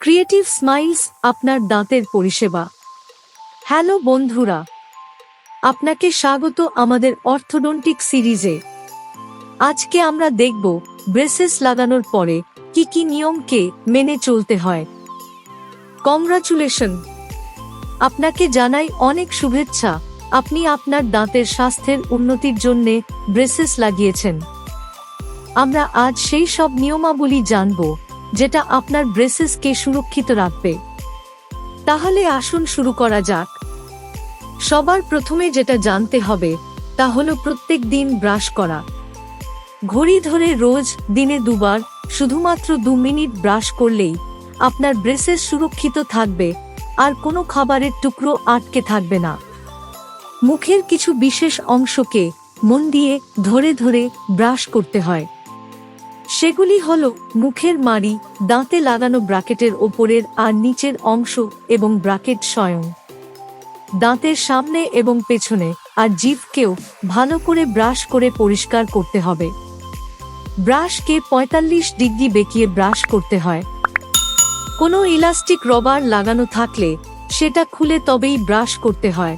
Creative smiles আপনার দাঁতের পরিষেবা। হ্যালো বন্ধুরা, আপনাকে স্বাগত আমাদের অর্থোডন্টিক সিরিজে। আজকে আমরা দেখব ব্রেসেস লাগানোর পরে কি কি নিয়মকে মেনে চলতে হয়। কংগ্রাচুলেশন, আপনাকে জানাই অনেক শুভেচ্ছা। আপনি আপনার দাঁতের স্বাস্থ্যের উন্নতির জন্য ব্রেসেস লাগিয়েছেন। আমরা আজ সেই সব নিয়মাবলী জানব যেটা আপনার ব্রেসেসকে সুরক্ষিত রাখবে। তাহলে আসুন শুরু করা যাক। সবার প্রথমে যেটা জানতে হবে তা হলো প্রত্যেক দিন ব্রাশ করা। ঘড়ি ধরে রোজ দিনে দুবার শুধুমাত্র 2 মিনিট ব্রাশ করলেই আপনার ব্রেসেস সুরক্ষিত থাকবে আর কোনো খাবারের টুকরো আটকে থাকবে না। মুখের কিছু বিশেষ অংশকে মন দিয়ে ধরে ধরে ব্রাশ করতে হয়। সেগুলি হলো মুখের মাড়ি, দাঁতে লাগানো ব্র্যাকেটের ওপরের আর নিচের অংশ এবং ব্র্যাকেট স্বয়ং, দাঁতের সামনে এবং পেছনে আর জিভকেও ভালো করে ব্রাশ করে পরিষ্কার করতে হবে। ব্রাশকে 45 ডিগ্রি বেঁকিয়ে ব্রাশ করতে হয়। কোনো ইলাস্টিক রবার লাগানো থাকলে সেটা খুলে তবেই ব্রাশ করতে হয়।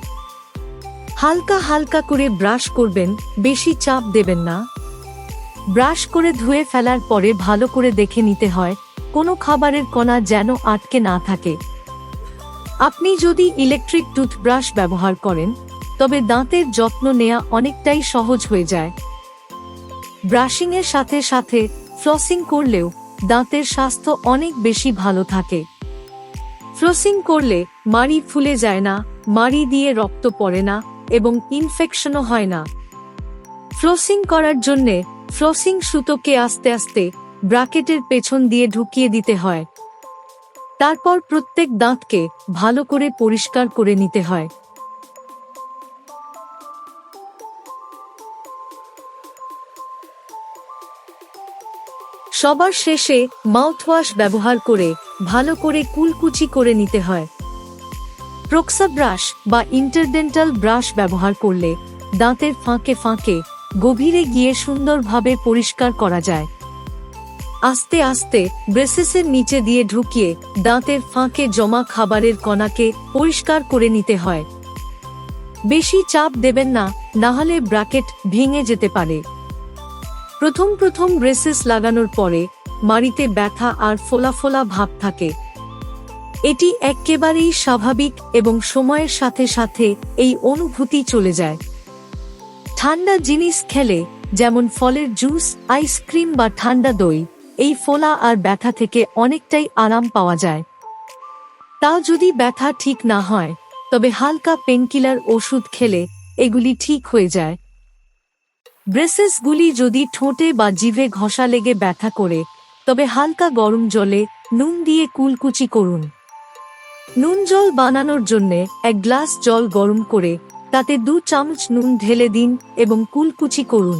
হালকা হালকা করে ব্রাশ করবেন, বেশি চাপ দেবেন না। ব্রাশ করে ধুয়ে ফেলার পরে ভালো করে দেখে নিতে হয় কোনো খাবারের কণা যেন আটকে না থাকে। আপনি যদি ইলেকট্রিক টুথব্রাশ ব্যবহার করেন তবে দাঁতের যত্ন নেওয়া অনেকটাই সহজ হয়ে যায়। ব্রাশিংয়ের সাথে সাথে ফ্লসিং করলেও দাঁতের স্বাস্থ্য অনেক বেশি ভালো থাকে। ফ্লসিং করলে মাড়ি ফুলে যায় না, মাড়ি দিয়ে রক্ত পড়ে না এবং ইনফেকশনও হয় না। ফ্লসিং করার জন্যে ফ্লসিং সুতোকে আস্তে আস্তে ব্র্যাকেটের পেছন দিয়ে ঢুকিয়ে দিতে হয়। তারপর প্রত্যেক দাঁতকে ভালো করে পরিষ্কার করে নিতে হয়। সবার শেষে মাউথওয়াশ ব্যবহার করে ভালো করে কুলকুচি করে নিতে হয়। প্রক্সা ব্রাশ বা ইন্টারডেন্টাল ব্রাশ ব্যবহার করলে দাঁতের ফাঁকে ফাঁকে গভীরে গিয়ে সুন্দরভাবে পরিষ্কার করা যায়। আস্তে আস্তে ব্রেসেসের নিচে দিয়ে ঢুকিয়ে দাঁতের ফাঁকে জমা খাবারের কণাকে পরিষ্কার করে নিতে হয়। বেশি চাপ দেবেন না, নাহলে ব্র্যাকেট ভেঙে যেতে পারে। প্রথম ব্রেসেস লাগানোর পরে মাড়িতে ব্যথা আর ফোলা ফোলা ভাব থাকে। এটি একেবারেই স্বাভাবিক এবং সময়ের সাথে সাথে এই অনুভূতি চলে যায়। ঠান্ডা জিনিস খেলে, যেমন ফলের জুস, আইসক্রিম বা ঠান্ডা দই, এই ফোলা আর ব্যথা থেকে অনেকটাই আরাম পাওয়া যায়। তাও যদি ব্যথা ঠিক না হয় তবে হালকা পেনকিলার ওষুধ খেলে এগুলি ঠিক হয়ে যায়। ব্রেসেসগুলি যদি ঠোঁটে বা জিভে ঘষা লেগে ব্যথা করে তবে হালকা গরম জলে নুন দিয়ে কুলকুচি করুন। নুন জল বানানোর জন্য 1 গ্লাস জল গরম করে তাতে 2 চামচ নুন ঢেলে দিন এবং কুলকুচি করুন।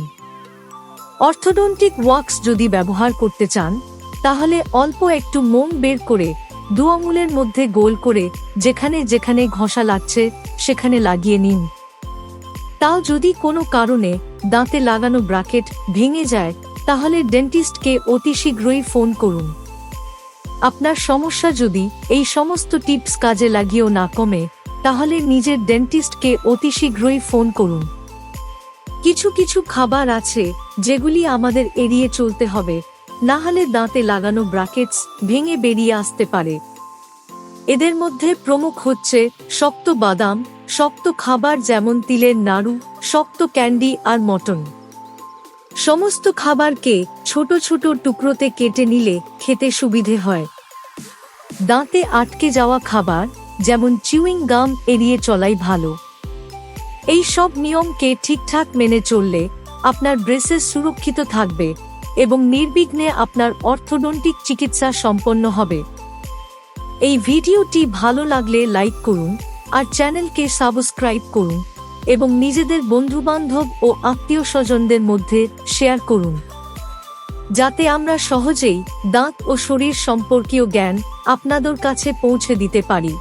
অর্থোডন্টিক ওয়াক্স যদি ব্যবহার করতে চান তাহলে অল্প একটু মোম বের করে 2 আঙুলের মধ্যে গোল করে যেখানে যেখানে ঘষা লাগছে সেখানে লাগিয়ে নিন। তাও যদি কোনো কারণে দাঁতে লাগানো ব্র্যাকেট ভেঙে যায় তাহলে ডেন্টিস্টকে অতি শীঘ্রই ফোন করুন। আপনার সমস্যা যদি এই সমস্ত টিপস কাজে লাগিয়েও না কমে তাহলে নিজের ডেন্টিস্টকে অতি শীঘ্রই ফোন করুন। কিছু কিছু খাবার আছে যেগুলি আমাদের এড়িয়ে চলতে হবে, না হলে দাঁতে লাগানো ব্র্যাকেটস ভেঙে বেরিয়ে আসতে পারে। এদের মধ্যে প্রমুখ হচ্ছে শক্ত বাদাম, শক্ত খাবার যেমন তিলের নাড়ু, শক্ত ক্যান্ডি আর মটন। সমস্ত খাবারকে ছোট ছোট টুকরোতে কেটে নিলে খেতে সুবিধে হয়। দাঁতে আটকে যাওয়া খাবার যেমন চিউইং গাম এড়িয়ে চলাই ভালো। এই সব নিয়মকে ঠিকঠাক মেনে চললে আপনার ব্রেসেস সুরক্ষিত থাকবে এবং নির্বিঘ্নে আপনার অর্থোডন্টিক চিকিৎসা সম্পন্ন হবে। এই ভিডিওটি ভালো লাগলে লাইক করুন আর চ্যানেলকে সাবস্ক্রাইব করুন এবং নিজেদের বন্ধুবান্ধব ও আত্মীয় স্বজনদের মধ্যে শেয়ার করুন, যাতে আমরা সহজেই দাঁত ও শরীর সম্পর্কীয় জ্ঞান আপনাদের কাছে পৌঁছে দিতে পারি।